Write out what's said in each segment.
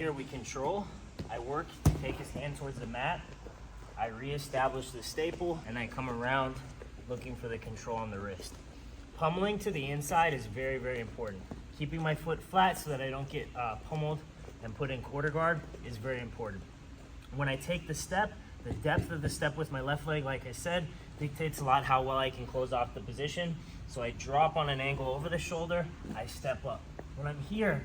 here we control. I work to take his hand towards the mat. I reestablish the staple, and I come around looking for the control on the wrist. Pummeling to the inside is very, very important. Keeping my foot flat so that I don't get pummeled and put in quarter guard is very important. When I take the step, the depth of the step with my left leg, like I said, dictates a lot how well I can close off the position. So I drop on an angle over the shoulder, I step up. When I'm here,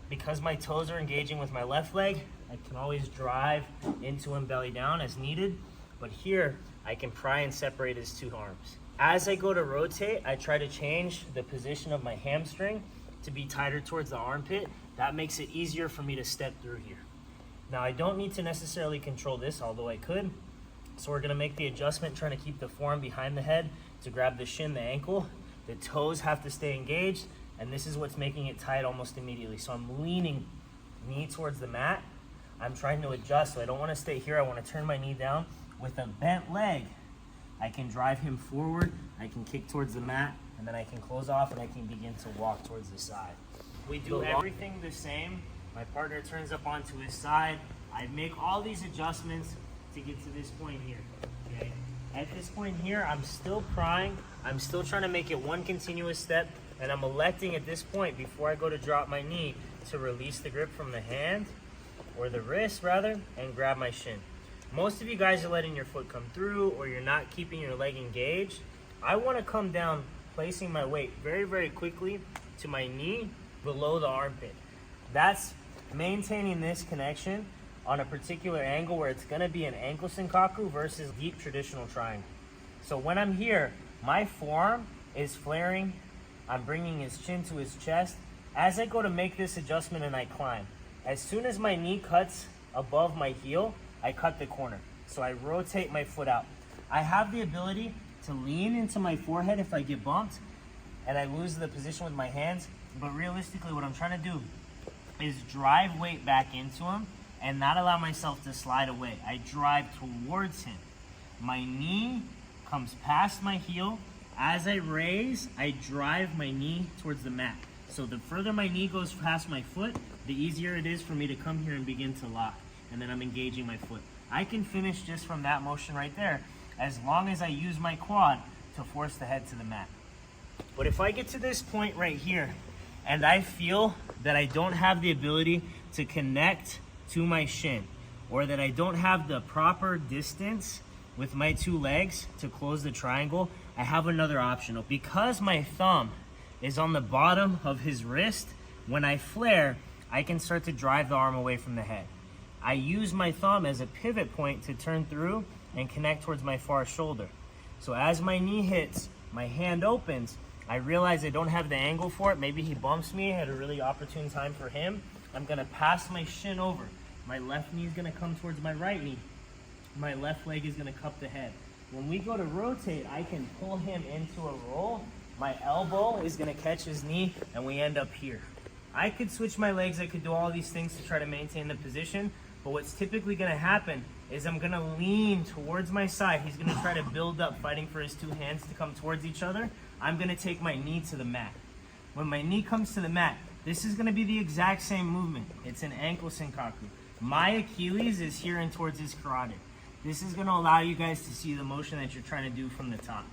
because my toes are engaging with my left leg, I can always drive into him belly down as needed. But here, I can pry and separate his two arms. As I go to rotate, I try to change the position of my hamstring to be tighter towards the armpit. That makes it easier for me to step through here. Now, I don't need to necessarily control this, although I could. So we're gonna make the adjustment, trying to keep the forearm behind the head to grab the shin, the ankle. The toes have to stay engaged, and this is what's making it tight almost immediately. So I'm leaning knee towards the mat. I'm trying to adjust, so I don't wanna stay here. I wanna turn my knee down. With a bent leg, I can drive him forward, I can kick towards the mat, and then I can close off and I can begin to walk towards the side. We do everything the same. My partner turns up onto his side. I make all these adjustments to get to this point here, okay? At this point here, I'm still prying. I'm still trying to make it one continuous step, and I'm electing at this point, before I go to drop my knee, to release the grip from the hand, or the wrist rather, and grab my shin. Most of you guys are letting your foot come through, or you're not keeping your leg engaged. I want to come down, placing my weight very, very quickly to my knee below the armpit. That's maintaining this connection on a particular angle where it's going to be an ankle Sankaku versus deep traditional triangle. So when I'm here, my forearm is flaring. I'm bringing his chin to his chest. As I go to make this adjustment and I climb, as soon as my knee cuts above my heel, I cut the corner. So I rotate my foot out. I have the ability to lean into my forehead if I get bumped and I lose the position with my hands. But realistically, what I'm trying to do is drive weight back into him and not allow myself to slide away. I drive towards him. My knee comes past my heel. As I raise, I drive my knee towards the mat. So the further my knee goes past my foot, the easier it is for me to come here and begin to lock. And then I'm engaging my foot. I can finish just from that motion right there, as long as I use my quad to force the head to the mat. But if I get to this point right here, and I feel that I don't have the ability to connect to my shin, or that I don't have the proper distance with my two legs to close the triangle, I have another option. Because my thumb is on the bottom of his wrist, when I flare, I can start to drive the arm away from the head. I use my thumb as a pivot point to turn through and connect towards my far shoulder. So as my knee hits, my hand opens, I realize I don't have the angle for it. Maybe he bumps me at a really opportune time for him. I'm gonna pass my shin over. My left knee is gonna come towards my right knee. My left leg is gonna cup the head. When we go to rotate, I can pull him into a roll. My elbow is gonna catch his knee, and we end up here. I could switch my legs, I could do all these things to try to maintain the position, but what's typically gonna happen is I'm gonna lean towards my side. He's gonna try to build up, fighting for his two hands to come towards each other. I'm gonna take my knee to the mat. When my knee comes to the mat, this is gonna be the exact same movement. It's an ankle Sankaku. My Achilles is here and towards his carotid. This is gonna allow you guys to see the motion that you're trying to do from the top.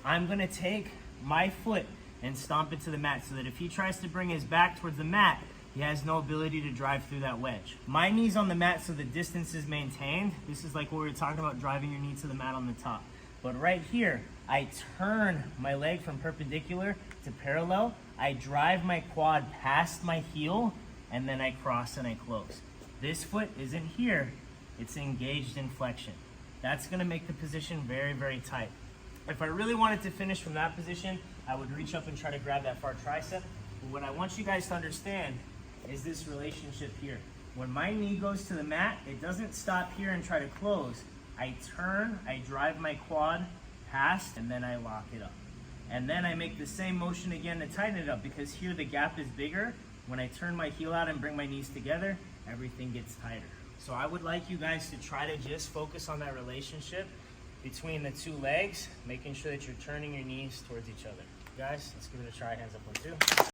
I'm gonna take my foot and stomp it to the mat so that if he tries to bring his back towards the mat, he has no ability to drive through that wedge. My knee's on the mat so the distance is maintained. This is like what we were talking about, driving your knee to the mat on the top. But right here, I turn my leg from perpendicular to parallel. I drive my quad past my heel, and then I cross and I close. This foot isn't here, it's engaged in flexion. That's gonna make the position very, very tight. If I really wanted to finish from that position, I would reach up and try to grab that far tricep. But what I want you guys to understand is this relationship here. When my knee goes to the mat, it doesn't stop here and try to close. I turn, I drive my quad past, and then I lock it up. And then I make the same motion again to tighten it up, because here the gap is bigger. When I turn my heel out and bring my knees together, everything gets tighter. So I would like you guys to try to just focus on that relationship between the two legs, making sure that you're turning your knees towards each other. Guys, let's give it a try. Hands up, 1, 2.